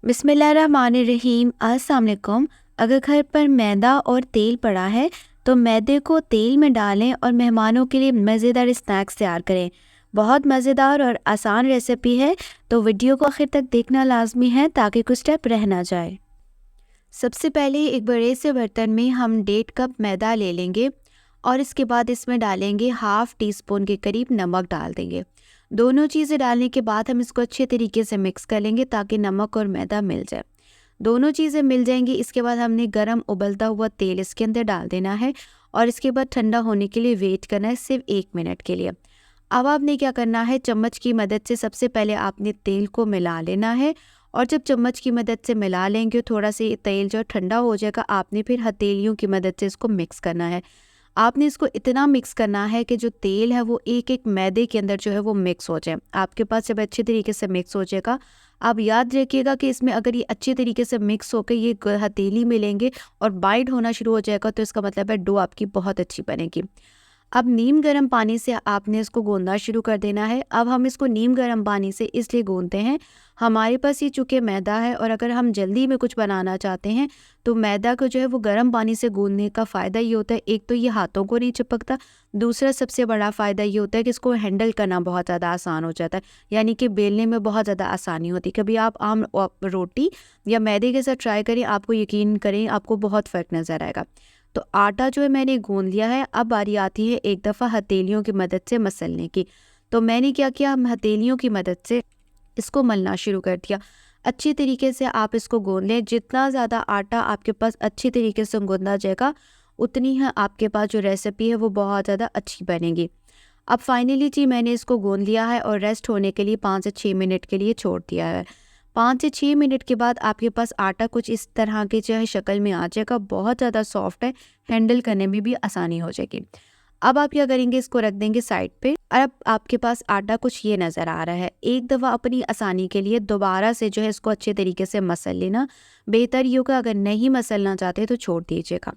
बिस्मिल्लाहिर्रहमानिर्रहीम। अस्सलाम वालेकुम। अगर घर पर मैदा और तेल पड़ा है तो मैदे को तेल में डालें और मेहमानों के लिए मज़ेदार स्नैक्स तैयार करें। बहुत मज़ेदार और आसान रेसिपी है, तो वीडियो को आखिर तक देखना लाजमी है ताकि कुछ स्टेप रह ना जाए। सबसे पहले एक बड़े से बर्तन में हम 1.5 कप मैदा ले लेंगे और इसके बाद इसमें डालेंगे हाफ़ टी स्पून के करीब नमक डाल देंगे। दोनों चीज़ें डालने के बाद हम इसको अच्छे तरीके से मिक्स कर लेंगे ताकि नमक और मैदा मिल जाए। दोनों चीज़ें मिल जाएंगी। इसके बाद हमने गरम उबलता हुआ तेल इसके अंदर डाल देना है और इसके बाद ठंडा होने के लिए वेट करना है सिर्फ 1 मिनट के लिए। अब आपने क्या करना है, चम्मच की मदद से सबसे पहले आपने तेल को मिला लेना है और जब चम्मच की मदद से मिला लेंगे थोड़ा सा ये तेल जो ठंडा हो जाएगा, आपने फिर हथेलियों की मदद से इसको मिक्स करना है। आपने इसको इतना मिक्स करना है कि जो तेल है वो एक एक मैदे के अंदर जो है वो मिक्स हो जाए। आपके पास जब अच्छे तरीके से मिक्स हो जाएगा, आप याद रखिएगा कि इसमें अगर ये अच्छे तरीके से मिक्स होकर ये हथेली में लेंगे और बाइंड होना शुरू हो जाएगा तो इसका मतलब है डो आपकी बहुत अच्छी बनेगी। अब नीम गर्म पानी से आपने इसको गूंदना शुरू कर देना है। अब हम इसको नीम गर्म पानी से इसलिए गूंदते हैं, हमारे पास ये चूँकि मैदा है और अगर हम जल्दी में कुछ बनाना चाहते हैं तो मैदा को जो है वो गर्म पानी से गूंदने का फ़ायदा ये होता है, एक तो ये हाथों को नहीं चिपकता, दूसरा सबसे बड़ा फ़ायदा ये होता है कि इसको हैंडल करना बहुत ज़्यादा आसान हो जाता है, यानी कि बेलने में बहुत ज़्यादा आसानी होती है। कभी आप आम रोटी या मैदे के साथ ट्राई करें, आपको यकीन करें आपको बहुत फ़र्क नज़र आएगा। तो आटा जो है मैंने गूंद लिया है। अब बारी आती है एक दफ़ा हथेलियों की मदद से मसलने की। तो मैंने क्या किया, हम हथेलियों की मदद से इसको मलना शुरू कर दिया। अच्छी तरीके से आप इसको गूंद लें। जितना ज़्यादा आटा आपके पास अच्छी तरीके से गूंदा जाएगा, उतनी ही आपके पास जो रेसिपी है वो बहुत ज़्यादा अच्छी बनेगी। अब फाइनली जी मैंने इसको गूंद लिया है और रेस्ट होने के लिए 5 से 6 मिनट के लिए छोड़ दिया है। 5 से 6 मिनट के बाद आपके पास आटा कुछ इस तरह की जो है शक्ल में आ जाएगा, बहुत ज़्यादा सॉफ्ट है, हैंडल करने में भी आसानी हो जाएगी। अब आप क्या करेंगे, इसको रख देंगे साइड पे और अब आपके पास आटा कुछ ये नज़र आ रहा है। एक दफ़ा अपनी आसानी के लिए दोबारा से जो है इसको अच्छे तरीके से मसल लेना बेहतर ही होगा, अगर नहीं मसलना चाहते तो छोड़ दीजिएगा।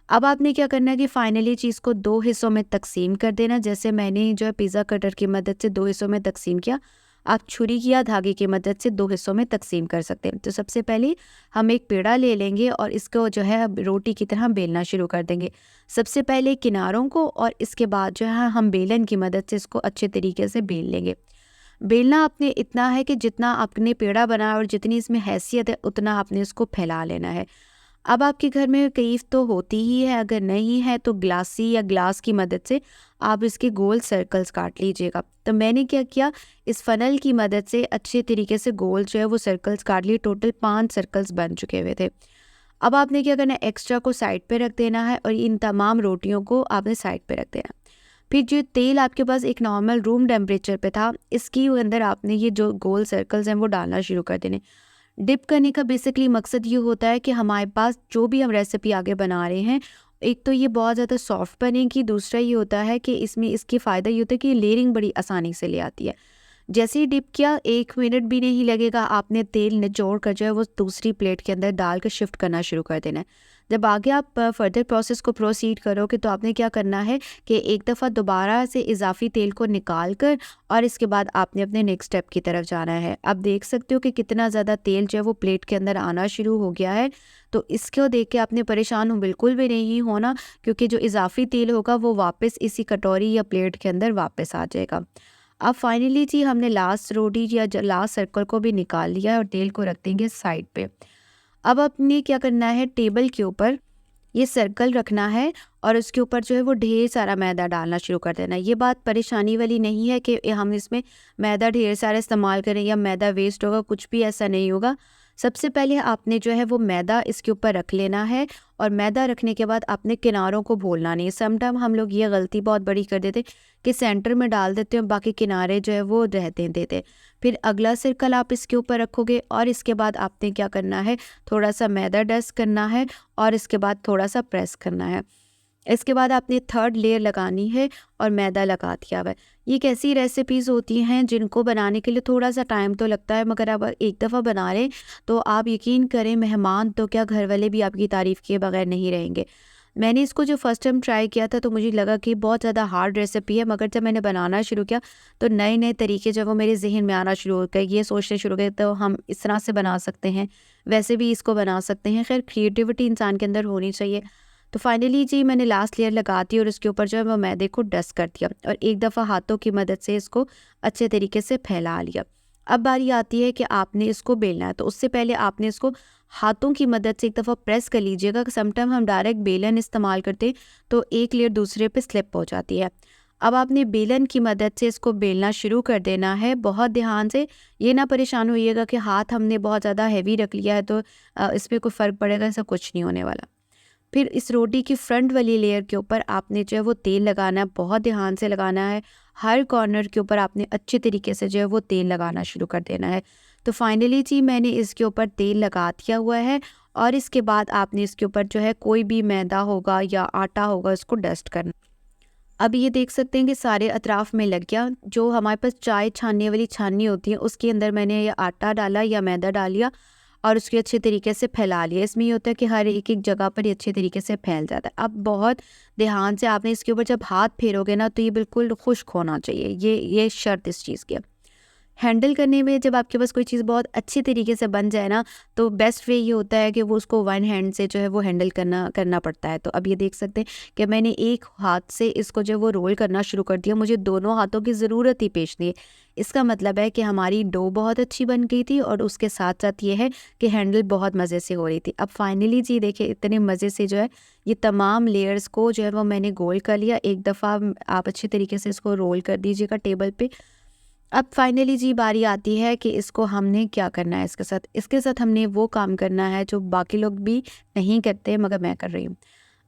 अब आपने क्या करना है कि फाइनली चीज़ को 2 हिस्सों में तकसीम कर देना। जैसे मैंने जो है पिज़्ज़ा कटर की मदद से 2 हिस्सों में तकसीम किया, आप छुरी या धागे की मदद से 2 हिस्सों में तकसीम कर सकते हैं। तो सबसे पहले हम एक पेड़ा ले लेंगे और इसको जो है अब रोटी की तरह बेलना शुरू कर देंगे। सबसे पहले किनारों को और इसके बाद जो है हम बेलन की मदद से इसको अच्छे तरीके से बेल लेंगे। बेलना आपने इतना है कि जितना आपने पेड़ा बनाया और जितनी इसमें हैसियत है उतना आपने इसको फैला लेना है। अब आपके घर में कईफ तो होती ही है, अगर नहीं है तो ग्लासी या ग्लास की मदद से आप इसके गोल सर्कल्स काट लीजिएगा। तो मैंने क्या किया, इस फनल की मदद से अच्छे तरीके से गोल जो है वो सर्कल्स काट लिए। टोटल 5 सर्कल्स बन चुके हुए थे। अब आपने क्या करना है, एक्स्ट्रा को साइड पे रख देना है और इन तमाम रोटियों को आपने साइड पे रख देना है। फिर जो तेल आपके पास एक नॉर्मल रूम टेम्परेचर पे था, इसके अंदर आपने ये जो गोल सर्कल्स हैं वो डालना शुरू कर देने। डिप करने का बेसिकली मकसद ये होता है कि हमारे पास जो भी हम रेसिपी आगे बना रहे हैं, एक तो ये बहुत ज़्यादा सॉफ्ट बनेगी, दूसरा ये होता है कि इसमें इसके फ़ायदा ये होता है कि लेयरिंग बड़ी आसानी से ले आती है। जैसे ही डिप किया 1 मिनट भी नहीं लगेगा, आपने तेल निचोड़ कर जो है वो दूसरी प्लेट के अंदर डाल कर शिफ्ट करना शुरू कर देना है। जब आगे आप फर्दर प्रोसेस को प्रोसीड करोगे तो आपने क्या करना है कि एक दफ़ा दोबारा से इजाफी तेल को निकाल कर और इसके बाद आपने अपने नेक्स्ट स्टेप की तरफ जाना है। अब देख सकते हो कि कितना ज़्यादा तेल जो है वो प्लेट के अंदर आना शुरू हो गया है। तो इसको देख के आपने परेशान हो बिल्कुल भी नहीं होना, क्योंकि जो इजाफी तेल होगा वो वापस इसी कटोरी या प्लेट के अंदर वापस आ जाएगा। अब फाइनली जी हमने लास्ट रोटी या लास्ट सर्कल को भी निकाल लिया है और तेल को रख देंगे साइड पे। अब आपने क्या करना है, टेबल के ऊपर ये सर्कल रखना है और उसके ऊपर जो है वो ढेर सारा मैदा डालना शुरू कर देना है। ये बात परेशानी वाली नहीं है कि हम इसमें मैदा ढेर सारा इस्तेमाल करें या मैदा वेस्ट होगा, कुछ भी ऐसा नहीं होगा। सबसे पहले आपने जो है वो मैदा इसके ऊपर रख लेना है और मैदा रखने के बाद आपने किनारों को भूलना नहीं। समटाइम हम लोग ये गलती बहुत बड़ी कर देते कि सेंटर में डाल देते हैं, बाकी किनारे जो है वो रहते देते। फिर अगला सर्कल आप इसके ऊपर रखोगे और इसके बाद आपने क्या करना है, थोड़ा सा मैदा डस्ट करना है और इसके बाद थोड़ा सा प्रेस करना है। इसके बाद आपने थर्ड लेयर लगानी है और मैदा लगा दिया हुआ है। ये एक ऐसी रेसिपीज़ होती हैं जिनको बनाने के लिए थोड़ा सा टाइम तो लगता है, मगर आप एक दफ़ा बना रहे तो आप यकीन करें मेहमान तो क्या घर वाले भी आपकी तारीफ़ किए बगैर नहीं रहेंगे। मैंने इसको जो फर्स्ट टाइम ट्राई किया था तो मुझे लगा कि बहुत ज़्यादा हार्ड रेसिपी है, मगर जब मैंने बनाना शुरू किया तो नए नए तरीके जो वो मेरे जहन में आना शुरू हो गए, ये सोचने शुरू हो गए तो हम इस तरह से बना सकते हैं, वैसे भी इसको बना सकते हैं। खैर क्रिएटिविटी इंसान के अंदर होनी चाहिए। तो फाइनली जी मैंने लास्ट लेयर लगा दी और उसके ऊपर जो है वो मैदे को डस्ट कर दिया और एक दफ़ा हाथों की मदद से इसको अच्छे तरीके से फैला लिया। अब बारी आती है कि आपने इसको बेलना है, तो उससे पहले आपने इसको हाथों की मदद से एक दफ़ा प्रेस कर लीजिएगा। समटाइम हम डायरेक्ट बेलन इस्तेमाल करते हैं तो एक लेयर दूसरे पे स्लिप हो जाती है। अब आपने बेलन की मदद से इसको बेलना शुरू कर देना है। बहुत ध्यान से, ये ना परेशान होइएगा कि हाथ हमने बहुत ज़्यादा हैवी रख लिया है तो इस पर कोई फ़र्क पड़ेगा, ऐसा कुछ नहीं होने वाला। फिर इस रोटी की फ्रंट वाली लेयर के ऊपर आपने जो है वो तेल लगाना है, बहुत ध्यान से लगाना है। हर कॉर्नर के ऊपर आपने अच्छे तरीके से जो है वो तेल लगाना शुरू कर देना है। तो फाइनली जी मैंने इसके ऊपर तेल लगा दिया हुआ है और इसके बाद आपने इसके ऊपर जो है कोई भी मैदा होगा या आटा होगा उसको डस्ट करना। अब ये देख सकते हैं कि सारे अतराफ़ में लग गया। जो हमारे पास चाय छानने वाली छाननी होती है उसके अंदर मैंने ये आटा डाला या मैदा डाल लिया और उसके अच्छे तरीके से फैला लिया। इसमें ये होता है कि हर एक एक जगह पर ये अच्छे तरीके से फैल जाता है। अब बहुत ध्यान से आपने इसके ऊपर जब हाथ फेरोगे ना तो ये बिल्कुल खुश्क होना चाहिए, ये शर्त इस चीज़ की है। हैंडल करने में जब आपके पास कोई चीज़ बहुत अच्छी तरीके से बन जाए ना तो बेस्ट वे ये होता है कि वो उसको वन हैंड से जो है वो हैंडल करना पड़ता है। तो अब ये देख सकते हैं कि मैंने एक हाथ से इसको जो है वो रोल करना शुरू कर दिया, मुझे दोनों हाथों की ज़रूरत ही पेश नहीं है। इसका मतलब है कि हमारी डो बहुत अच्छी बन गई थी और उसके साथ साथ ये है कि हैंडल बहुत मज़े से हो रही थी। अब फाइनली जी देखिए इतने मज़े से जो है ये तमाम लेयर्स को जो है वो मैंने गोल कर लिया। एक दफ़ा आप अच्छे तरीके से इसको रोल कर दीजिएगा टेबल पे। अब फाइनली जी बारी आती है कि इसको हमने क्या करना है इसके साथ हमने वो काम करना है जो बाकी लोग भी नहीं करते मगर मैं कर रही हूँ।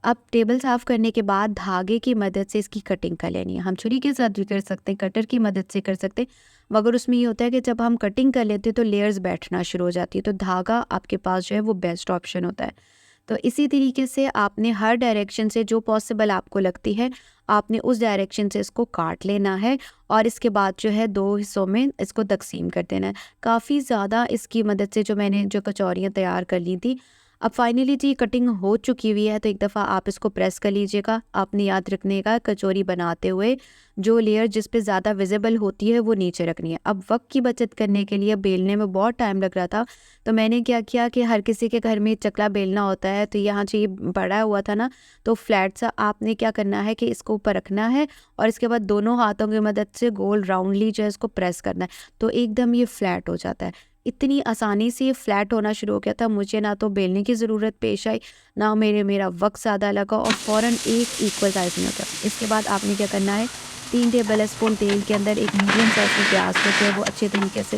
अब टेबल साफ़ करने के बाद धागे की मदद से इसकी कटिंग कर लेनी है। हम छुरी के साथ भी कर सकते हैं, कटर की मदद से कर सकते हैं, मगर उसमें ये होता है कि जब हम कटिंग कर लेते हैं तो लेयर्स बैठना शुरू हो जाती है, तो धागा आपके पास जो है वो बेस्ट ऑप्शन होता है। तो इसी तरीके से आपने हर डायरेक्शन से जो पॉसिबल आपको लगती है आपने उस डायरेक्शन से इसको काट लेना है और इसके बाद जो है 2 हिस्सों में इसको तकसीम कर देना है। काफ़ी ज़्यादा इसकी मदद से जो मैंने जो कचौरियाँ तैयार कर ली थी, अब फाइनली जी कटिंग हो चुकी हुई है तो एक दफ़ा आप इसको प्रेस कर लीजिएगा। आपने याद रखने का कचौरी बनाते हुए जो लेयर जिस पे ज़्यादा विजिबल होती है वो नीचे रखनी है। अब वक्त की बचत करने के लिए बेलने में बहुत टाइम लग रहा था तो मैंने क्या किया कि हर किसी के घर में चकला बेलना होता है, तो यहाँ जो ये बड़ा हुआ था ना तो फ्लैट सा आपने क्या करना है कि इसको ऊपर रखना है और इसके बाद दोनों हाथों की मदद से गोल राउंडली जो है इसको प्रेस करना है तो एकदम ये फ्लैट हो जाता है। इतनी आसानी से ये फ्लैट होना शुरू हो गया था, मुझे ना तो बेलने की ज़रूरत पेश आई ना मेरा वक्त ज़्यादा लगा और फ़ौरन एक इक्वल साइज़ में हो गया। इसके बाद आपने क्या करना है 3 टेबल स्पून तेल के अंदर एक मीडियम साइज़ में प्याज को जो है वो अच्छे तरीके से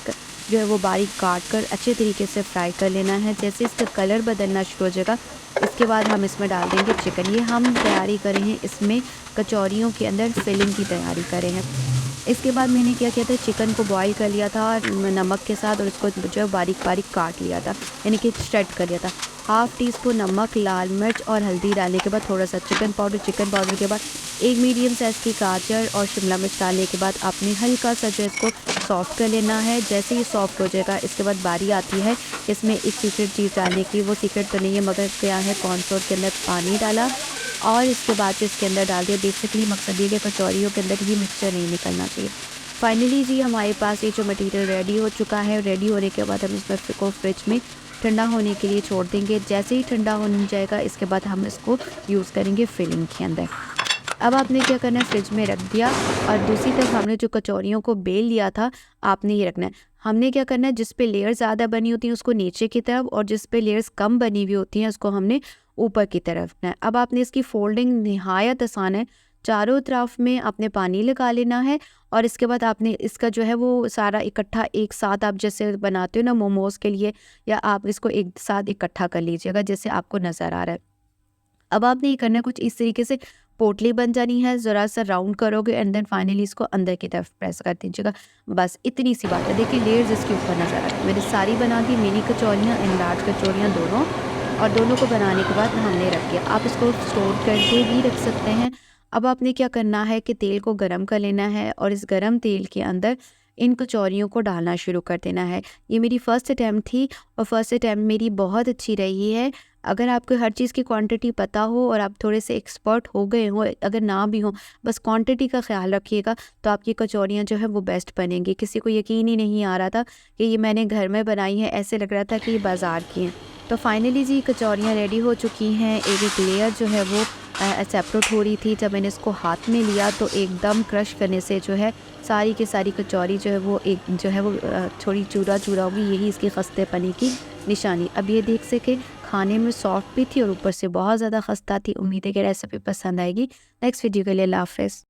जो है वो बारीक काट कर अच्छे तरीके से फ्राई कर लेना है। जैसे इसका कलर बदलना शुरू हो जाएगा इसके बाद हम इसमें डाल देंगे चिकन। ये हम तैयारी करें हैं इसमें कचौरियों के अंदर फिलिंग की तैयारी करें हैं। इसके बाद मैंने क्या किया था चिकन को बॉईल कर लिया था नमक के साथ और इसको जो है बारीक बारीक काट लिया था, यानी कि स्ट्रेट कर लिया था। हाफ़ टी स्पून नमक, लाल मिर्च और हल्दी डालने के बाद थोड़ा सा चिकन पाउडर के बाद एक मीडियम साइज़ की गाजर और शिमला मिर्च डालने के बाद आपने हल्का सा जो इसको सॉफ्ट कर लेना है। जैसे ही सॉफ्ट हो जाएगा इसके बाद बारी आती है इसमें एक सीक्रेट चीज़ डालने की। वो सीक्रेट तो नहीं है मगर क्या है, कॉर्नफ्लोर के अंदर पानी डाला और इसके बाद जो इसके अंदर डाल दिया। बेसिकली मकसद ये कि कचौरियों के अंदर ये मिक्सचर नहीं निकलना चाहिए। फाइनली जी हमारे पास ये जो मटेरियल रेडी हो चुका है। रेडी होने के बाद हम इसमें को फ्रिज में ठंडा होने के लिए छोड़ देंगे। जैसे ही ठंडा होने जाएगा इसके बाद हम इसको यूज़ करेंगे फिलिंग के अंदर। अब आपने क्या करना है फ्रिज में रख दिया और दूसरी तरफ हमने जो कचौरियों को बेल लिया था आपने ये रखना है। हमने क्या करना है जिस पे लेयर ज़्यादा बनी होती हैं उसको नीचे की तरफ और जिस पे लेयर्स कम बनी हुई होती हैं उसको हमने ऊपर की तरफ रखना है। अब आपने इसकी फोल्डिंग नहायत आसान है। चारों तरफ में आपने पानी लगा लेना है और इसके बाद आपने इसका जो है वो सारा इकट्ठा एक साथ आप जैसे बनाते हो ना मोमोज़ के लिए, या आप इसको एक साथ इकट्ठा कर लीजिएगा जैसे आपको नज़र आ रहा है। अब आपने ये करना है कुछ इस तरीके से पोटली बन जानी है, ज़रा सा राउंड करोगे एंड देन फाइनली इसको अंदर की तरफ प्रेस कर दीजिएगा। बस इतनी सी बात है। देखिए लेयर्स इसके ऊपर नज़र आ रही है। मैंने सारी बना दी, मिनी कचौरियाँ एंड लार्ज कचौरियाँ दोनों, और दोनों को बनाने के बाद हमने रख दिया। आप इसको स्टोर करके भी रख सकते हैं। अब आपने क्या करना है कि तेल को गरम कर लेना है और इस गरम तेल के अंदर इन कचौरियों को डालना शुरू कर देना है। ये मेरी फ़र्स्ट अटैम्प्ट थी और फर्स्ट अटैम्प्ट मेरी बहुत अच्छी रही है। अगर आपको हर चीज़ की क्वांटिटी पता हो और आप थोड़े से एक्सपर्ट हो गए हो, अगर ना भी हो, बस क्वांटिटी का ख़्याल रखिएगा, तो आपकी कचौरियाँ जो है वो बेस्ट बनेंगी। किसी को यकीन ही नहीं आ रहा था कि ये मैंने घर में बनाई है, ऐसे लग रहा था कि ये बाज़ार की हैं। तो फाइनली जी कचौरियाँ रेडी हो चुकी हैं। एक-एक लेयर जो है वो सेपरेट हो रही थी। जब मैंने इसको हाथ में लिया तो एकदम क्रश करने से जो है सारी की सारी कचौरी जो है वो एक जो है वो थोड़ी चूरा-चूरा हो गई। यही इसकी खस्तेपनी की निशानी। अब ये देख सके खाने में सॉफ्ट भी थी और ऊपर से बहुत ज़्यादा खस्ता थी। उम्मीद है कि रेसिपी पसंद आएगी। नेक्स्ट वीडियो के लिए अल्लाह हाफ़िज़।